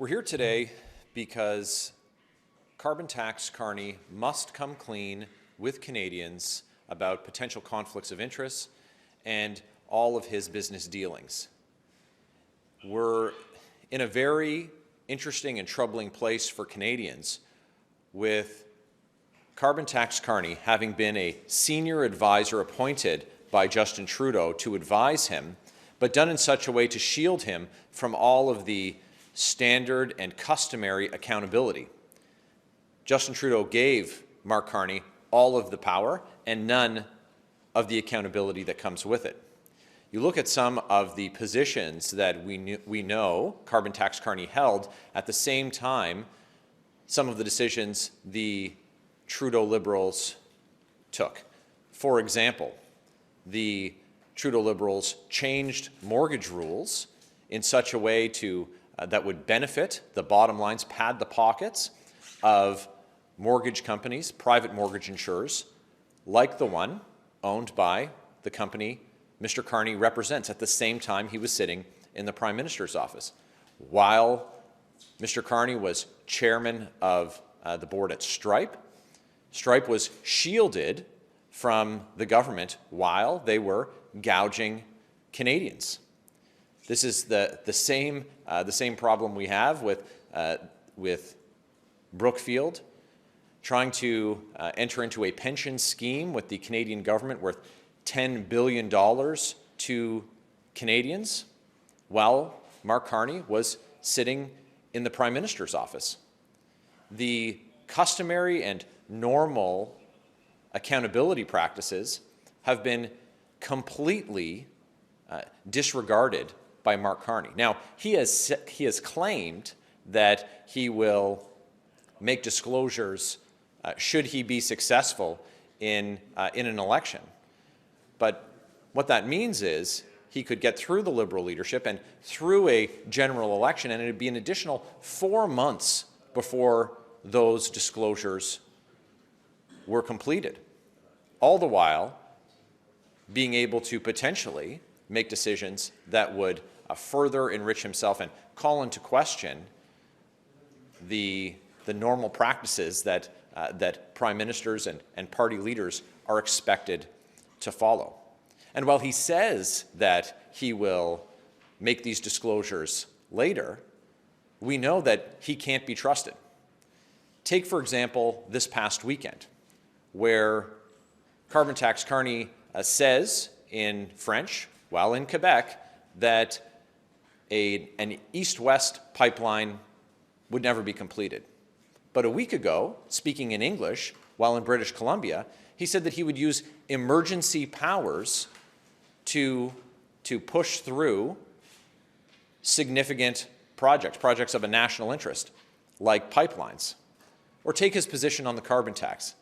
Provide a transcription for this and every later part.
We're here today because Carbon Tax Carney must come clean with Canadians about potential conflicts of interest and all of his business dealings. We're in a very interesting and troubling place for Canadians, with Carbon Tax Carney having been a senior advisor appointed by Justin Trudeau to advise him, but done in such a way to shield him from all of the standard and customary accountability. Justin Trudeau gave Mark Carney all of the power and none of the accountability that comes with it. You look at some of the positions that we know Carbon Tax Carney held at the same time, some of the decisions the Trudeau Liberals took. For example, the Trudeau Liberals changed mortgage rules in such a way that would benefit the bottom lines, pad the pockets of mortgage companies, private mortgage insurers, like the one owned by the company Mr. Carney represents at the same time he was sitting in the Prime Minister's office. While Mr. Carney was chairman of the board at Stripe, Stripe was shielded from the government while they were gouging Canadians. This is the same problem we have with Brookfield trying to enter into a pension scheme with the Canadian government worth $10 billion to Canadians, while Mark Carney was sitting in the Prime Minister's office. The customary and normal accountability practices have been completely disregarded by Mark Carney. Now, he has claimed that he will make disclosures should he be successful in an election. But what that means is he could get through the Liberal leadership and through a general election, and it would be an additional 4 months before those disclosures were completed, all the while being able to potentially make decisions that would further enrich himself and call into question the normal practices that prime ministers and party leaders are expected to follow. And while he says that he will make these disclosures later, we know that he can't be trusted. Take, for example, this past weekend, where Carbon Tax Carney says in French, while in Quebec, that an east-west pipeline would never be completed. But a week ago, speaking in English, while in British Columbia, he said that he would use emergency powers to push through significant projects of a national interest, like pipelines. Or take his position on the carbon tax.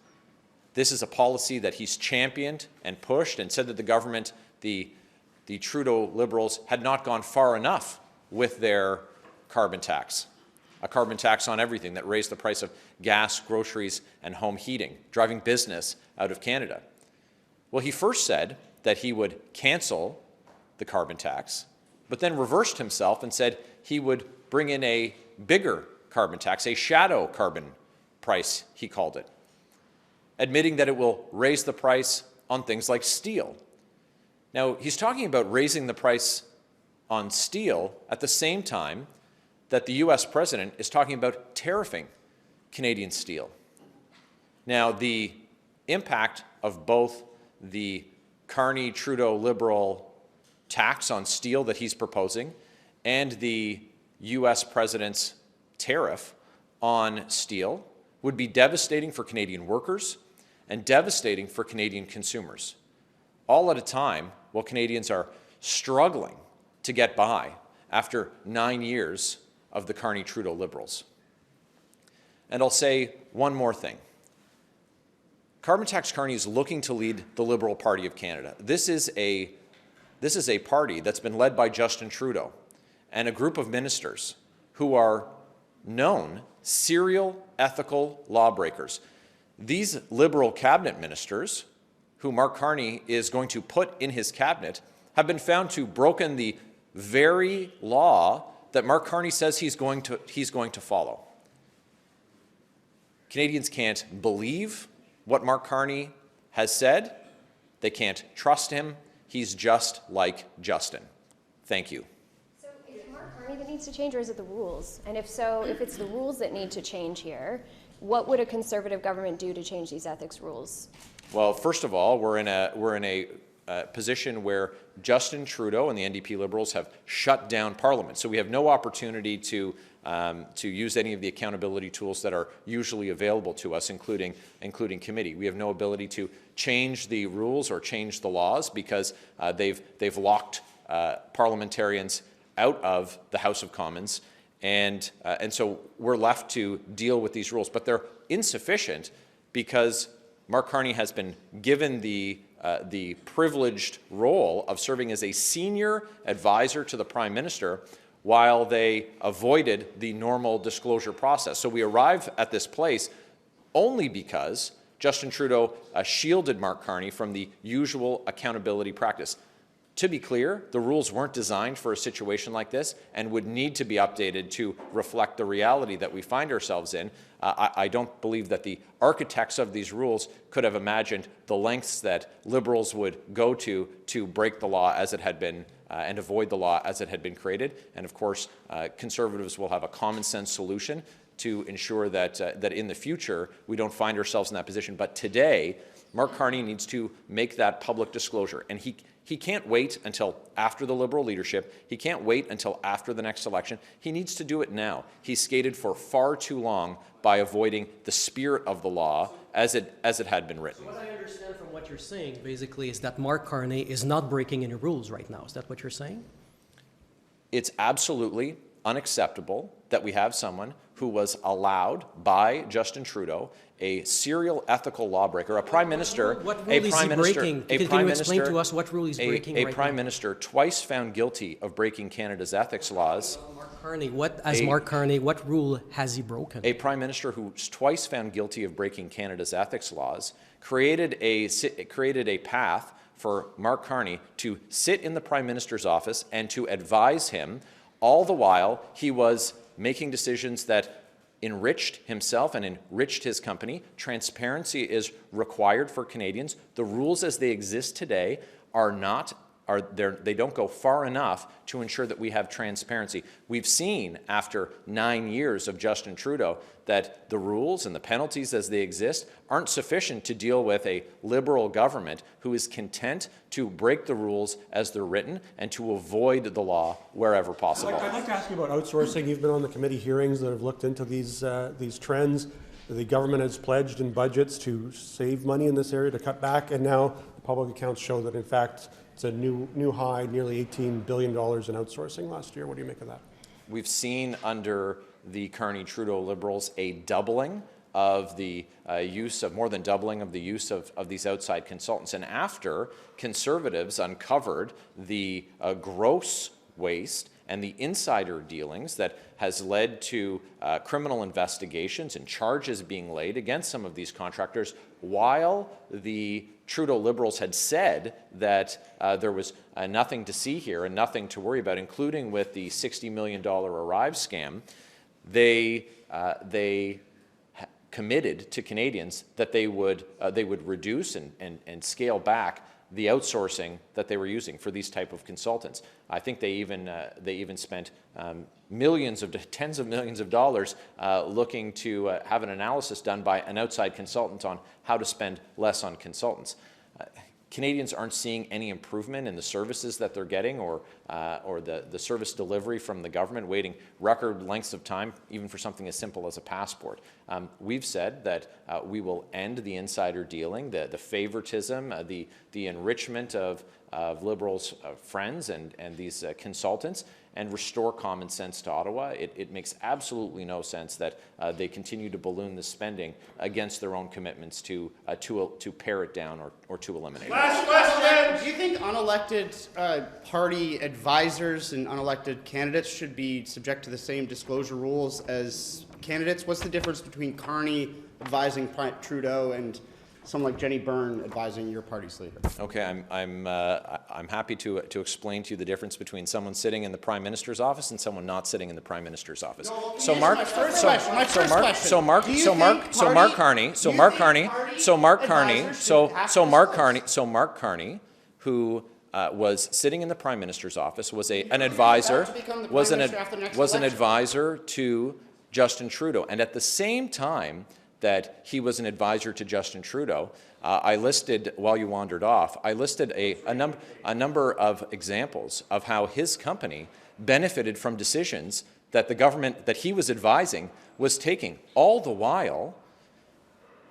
This is a policy that he's championed and pushed, and said that the government, the Trudeau Liberals, had not gone far enough with their carbon tax. A carbon tax on everything that raised the price of gas, groceries, and home heating, driving business out of Canada. Well, he first said that he would cancel the carbon tax, but then reversed himself and said he would bring in a bigger carbon tax, a shadow carbon price, he called it, admitting that it will raise the price on things like steel. Now, he's talking about raising the price on steel at the same time that the U.S. president is talking about tariffing Canadian steel. Now, the impact of both the Carney-Trudeau Liberal tax on steel that he's proposing and the U.S. president's tariff on steel would be devastating for Canadian workers and devastating for Canadian consumers, all at a time while Canadians are struggling to get by after 9 years of the Carney-Trudeau Liberals. And I'll say one more thing. Carbon Tax Carney is looking to lead the Liberal Party of Canada. This is a party that's been led by Justin Trudeau and a group of ministers who are known serial ethical lawbreakers. These Liberal cabinet ministers, who Mark Carney is going to put in his cabinet, have been found to have broken the very law that Mark Carney says he's going to follow. Canadians can't believe what Mark Carney has said. They can't trust him. He's just like Justin. Thank you. So is it Mark Carney that needs to change, or is it the rules? And if so, if it's the rules that need to change here, what would a Conservative government do to change these ethics rules? Well, first of all, we're in a position where Justin Trudeau and the NDP Liberals have shut down Parliament. So we have no opportunity to use any of the accountability tools that are usually available to us, including committee. We have no ability to change the rules or change the laws because they've locked parliamentarians out of the House of Commons, and so we're left to deal with these rules. But they're insufficient because Mark Carney has been given the privileged role of serving as a senior advisor to the Prime Minister while they avoided the normal disclosure process. So we arrive at this place only because Justin Trudeau shielded Mark Carney from the usual accountability practice. To be clear, the rules weren't designed for a situation like this and would need to be updated to reflect the reality that we find ourselves in. I don't believe that the architects of these rules could have imagined the lengths that Liberals would go to break the law as it had been and avoid the law as it had been created. And of course, Conservatives will have a common sense solution to ensure that in the future we don't find ourselves in that position. But today, Mark Carney needs to make that public disclosure, and he can't wait until after the Liberal leadership. He can't wait until after the next election. He needs to do it now. He skated for far too long by avoiding the spirit of the law as it had been written. So what I understand from what you're saying, basically, is that Mark Carney is not breaking any rules right now. Is that what you're saying? It's absolutely unacceptable that we have someone who was allowed by Justin Trudeau, a serial ethical lawbreaker, a prime minister, what rule is he breaking? Can you explain to us what rule he's breaking right now? A prime minister twice found guilty of breaking Canada's ethics laws. Mark Carney, what rule has he broken? A prime minister who's twice found guilty of breaking Canada's ethics laws created a path for Mark Carney to sit in the prime minister's office and to advise him. All the while, he was making decisions that enriched himself and enriched his company. Transparency is required for Canadians. The rules as they exist today they don't go far enough to ensure that we have transparency. We've seen after 9 years of Justin Trudeau that the rules and the penalties as they exist aren't sufficient to deal with a Liberal government who is content to break the rules as they're written and to avoid the law wherever possible. I'd like to ask you about outsourcing. You've been on the committee hearings that have looked into these trends. The government has pledged in budgets to save money in this area, to cut back, and now the public accounts show that, in fact, it's a new high, nearly $18 billion in outsourcing last year. What do you make of that? We've seen under the Carney-Trudeau Liberals a doubling of the more than doubling of the use of these outside consultants. And after Conservatives uncovered the gross waste and the insider dealings that has led to criminal investigations and charges being laid against some of these contractors, while the Trudeau Liberals had said that there was nothing to see here and nothing to worry about, including with the $60 million Arrive scam, they committed to Canadians that they would reduce and scale back the outsourcing that they were using for these type of consultants. I think they even spent tens of millions of dollars looking to have an analysis done by an outside consultant on how to spend less on consultants. Canadians aren't seeing any improvement in the services that they're getting or the service delivery from the government, waiting record lengths of time, even for something as simple as a passport. We've said that we will end the insider dealing, the favoritism, the enrichment of Liberals' friends and these consultants, and restore common sense to Ottawa. It makes absolutely no sense that they continue to balloon the spending against their own commitments to pare it down or to eliminate it. Last question. Do you think unelected party advisors and unelected candidates should be subject to the same disclosure rules as candidates? What's the difference between Carney advising Trudeau and someone like Jenny Byrne advising your party's leader? Okay, I'm happy to explain to you the difference between someone sitting in the Prime Minister's office and someone not sitting in the Prime Minister's office. No, So Mark Carney, who was sitting in the Prime Minister's office, was an advisor to Justin Trudeau, and at the same time that he was an advisor to Justin Trudeau, I listed, while you wandered off, I listed a number of examples of how his company benefited from decisions that the government that he was advising was taking. All the while,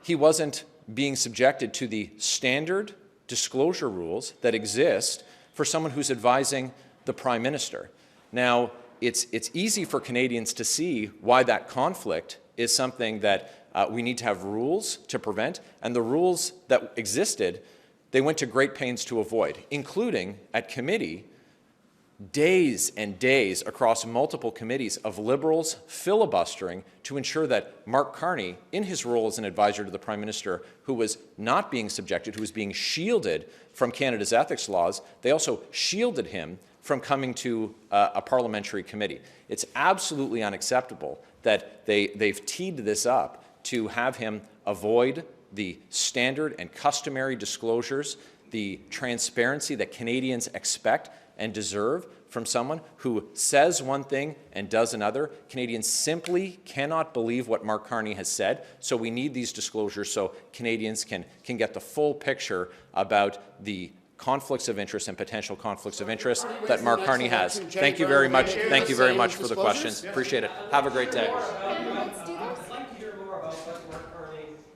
he wasn't being subjected to the standard disclosure rules that exist for someone who's advising the Prime Minister. Now, it's easy for Canadians to see why that conflict is something that we need to have rules to prevent, and the rules that existed, they went to great pains to avoid, including at committee, days and days across multiple committees of Liberals filibustering to ensure that Mark Carney, in his role as an advisor to the Prime Minister, who was not being subjected, who was being shielded from Canada's ethics laws, they also shielded him from coming to a parliamentary committee. It's absolutely unacceptable that they've teed this up to have him avoid the standard and customary disclosures, the transparency that Canadians expect and deserve from someone who says one thing and does another. Canadians simply cannot believe what Mark Carney has said, so we need these disclosures so Canadians can get the full picture about the conflicts of interest and potential conflicts of interest that Mark Carney has. Thank you very much. Thank you very much for the questions. Appreciate it. Have a great day.